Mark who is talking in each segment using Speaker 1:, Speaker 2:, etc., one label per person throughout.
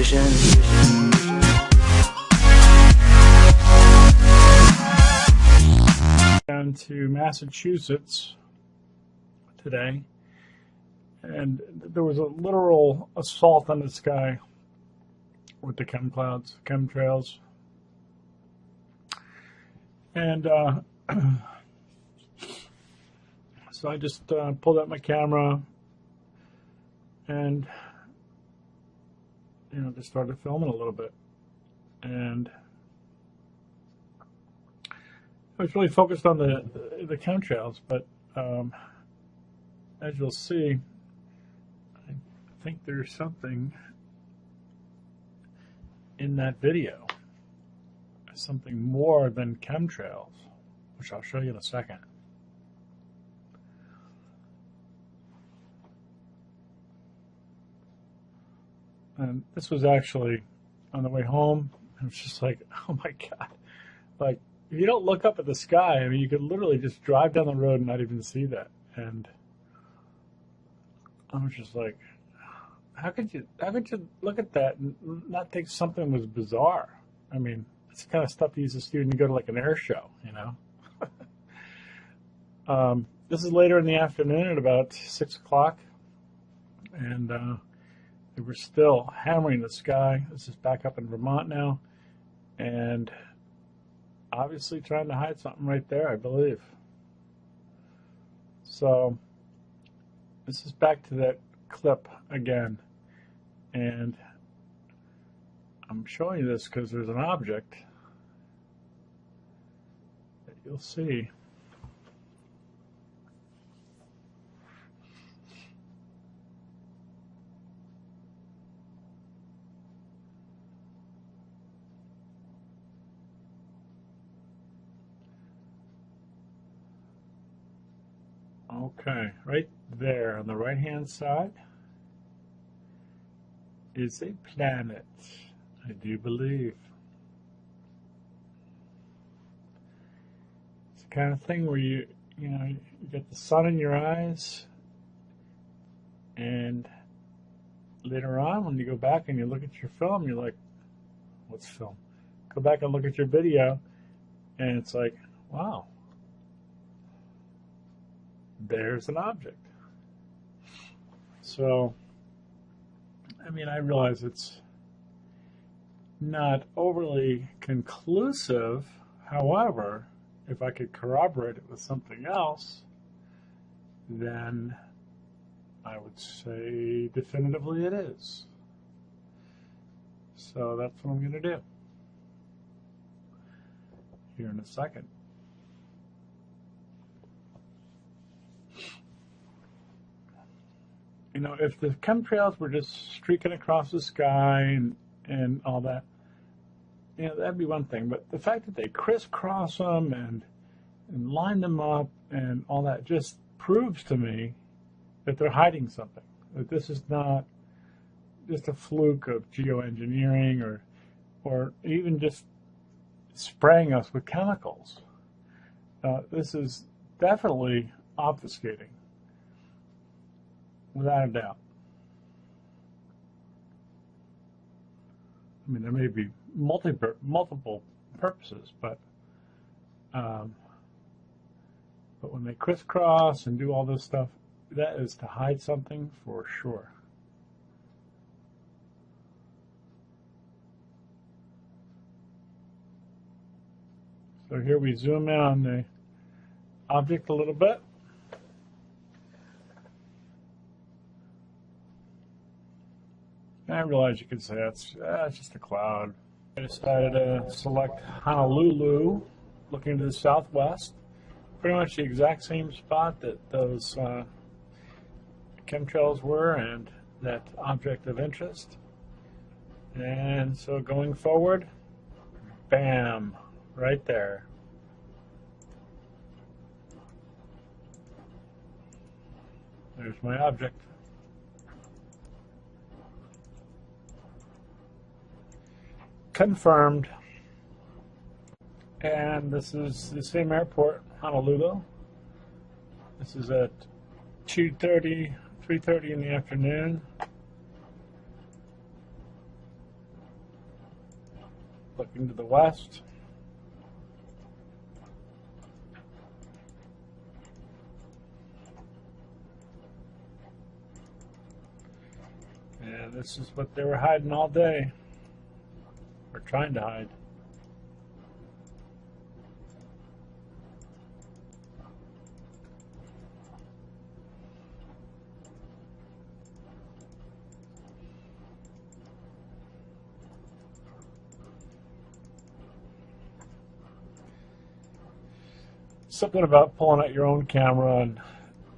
Speaker 1: vision.
Speaker 2: Down to Massachusetts today, and there was a literal assault on the sky with the chemtrails, and so I just pulled out my camera and just started filming a little bit, and I was really focused on the chemtrails, but as you'll see, I think there's something in that video, something more than chemtrails, which I'll show you in a second. And this was actually on the way home. I was just like, oh my God. Like, if you don't look up at the sky, I mean, you could literally just drive down the road and not even see that. And I was just like, how could you look at that and not think something was bizarre? I mean, it's the kind of stuff you used to see when you go to like an air show, This is later in the afternoon at about 6 o'clock, and they were still hammering the sky. This is back up in Vermont now, and obviously trying to hide something right there, I believe. So this is back to that clip again, and I'm showing you this because there's an object that you'll see. Okay, right there on the right-hand side is a planet, I do believe. It's the kind of thing where you get the sun in your eyes, and later on when you go back and you look at your film, you're like, what's film? Go back and look at your video, and it's like, wow. There's an object. So, I mean, I realize it's not overly conclusive. However, if I could corroborate it with something else, then I would say definitively it is. So that's what I'm going to do here in a second. If the chemtrails were just streaking across the sky and all that, that'd be one thing. But the fact that they crisscross them and line them up and all that just proves to me that they're hiding something. That this is not just a fluke of geoengineering or even just spraying us with chemicals. This is definitely obfuscating. Without a doubt. I mean, there may be multiple purposes, but when they crisscross and do all this stuff, that is to hide something for sure. So here we zoom in on the object a little bit. I realize you could say it's just a cloud. I decided to select Honolulu, looking to the southwest. Pretty much the exact same spot that those chemtrails were and that object of interest. And so going forward, bam, right there. There's my object. Confirmed. And this is the same airport, Honolulu. This is at 2:30, 3:30 in the afternoon. looking to the west. And this is what they were hiding all day, or trying to hide. Something about pulling out your own camera, and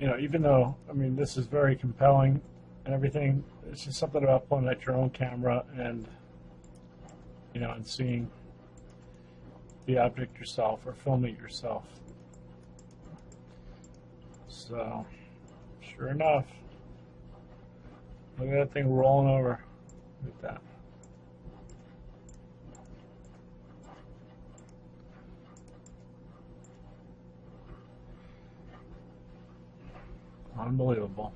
Speaker 2: even though this is very compelling and everything, it's just something about pulling out your own camera and and seeing the object yourself or filming it yourself. So sure enough, look at that thing rolling over. Look at that. Unbelievable.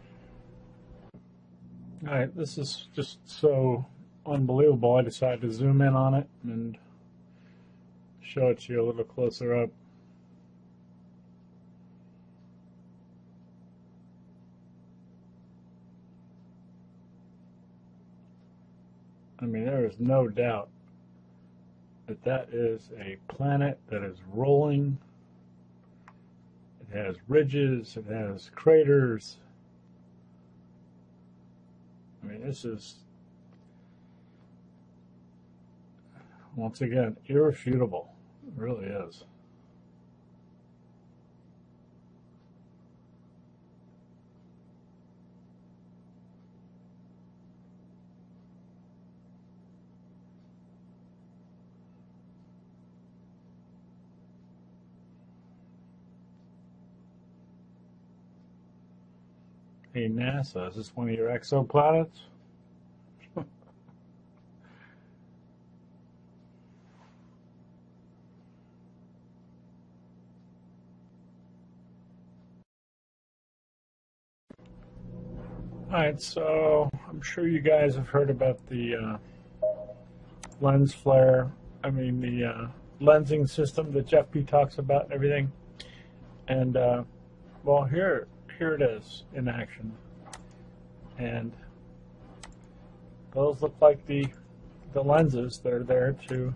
Speaker 2: Alright, this is just so unbelievable, I decided to zoom in on it and show it to you a little closer up. There is no doubt that that is a planet that is rolling. It has ridges, it has craters. This is, once again, irrefutable. It really is. Hey NASA, is this one of your exoplanets? Alright, so I'm sure you guys have heard about the lens flare. The lensing system that Jeff P talks about and everything. And well, here it is in action. And those look like the lenses that are there to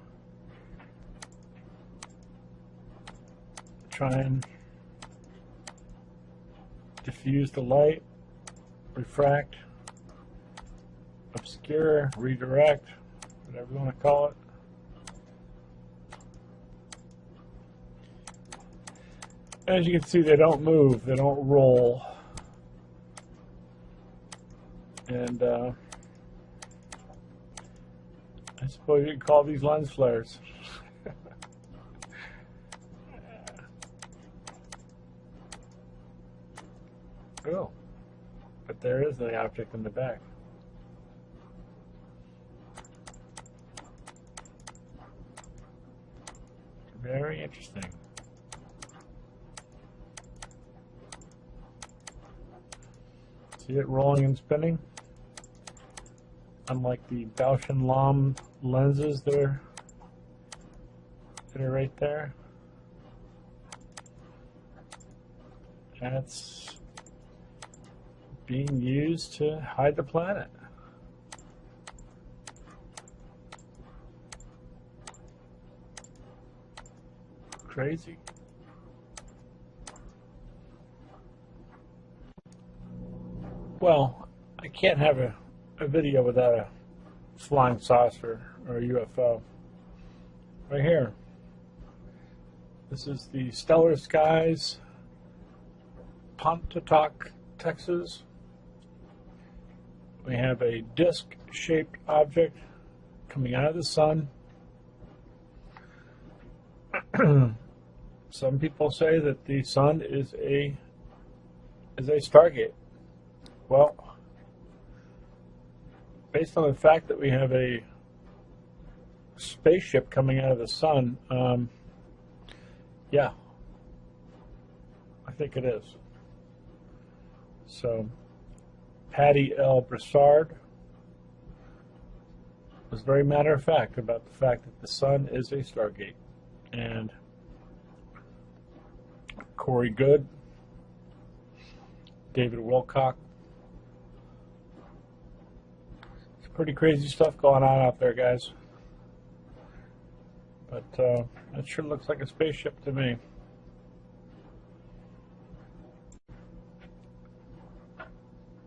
Speaker 2: try and diffuse the light, refract, obscure, redirect, whatever you want to call it. As you can see, they don't move, they don't roll. And I suppose you could call these lens flares. Oh, but there is the object in the back. Very interesting. See it rolling and spinning? Unlike the Bausch and Lomb lenses that are right there. That's being used to hide the planet. Crazy. Well, I can't have a video without a flying saucer or a UFO. Right here. This is the Stellar Skies, Pontotoc, Texas. We have a disc-shaped object coming out of the sun. Some people say that the sun is a Stargate. Well, based on the fact that we have a spaceship coming out of the sun, yeah, I think it is. So, Patty L. Broussard was very matter of fact about the fact that the sun is a stargate. And Corey Good, David Wilcock. It's pretty crazy stuff going on out there, guys. But that sure looks like a spaceship to me.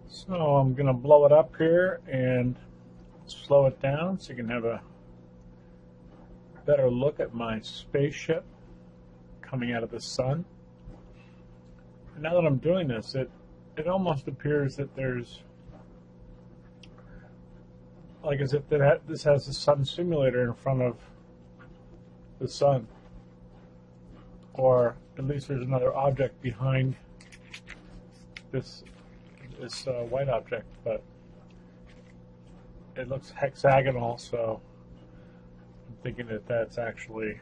Speaker 2: So I'm going to blow it up here and slow it down so you can have a better look at my spaceship coming out of the sun. And now that I'm doing this, it almost appears that there's, like as if this has a sun simulator in front of the sun, or at least there's another object behind this white object, but it looks hexagonal, so I'm thinking that that's actually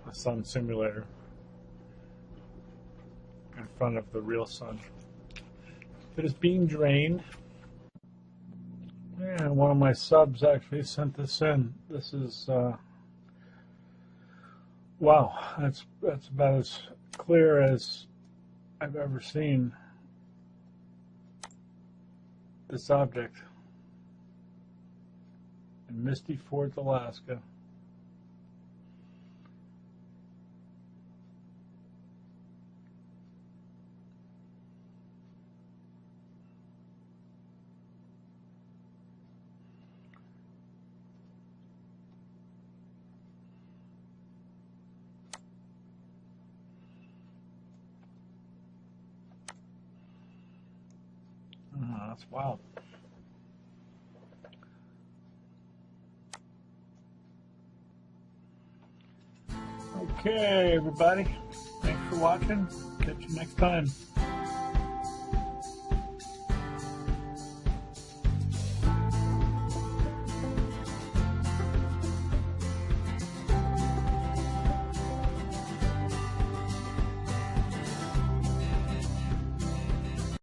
Speaker 2: a sun simulator in front of the real sun. It is being drained, and one of my subs actually sent this in. This is wow, that's about as clear as I've ever seen this object in Misty Fort, Alaska. That's wild. Okay, everybody. Thanks for watching. Catch you next time.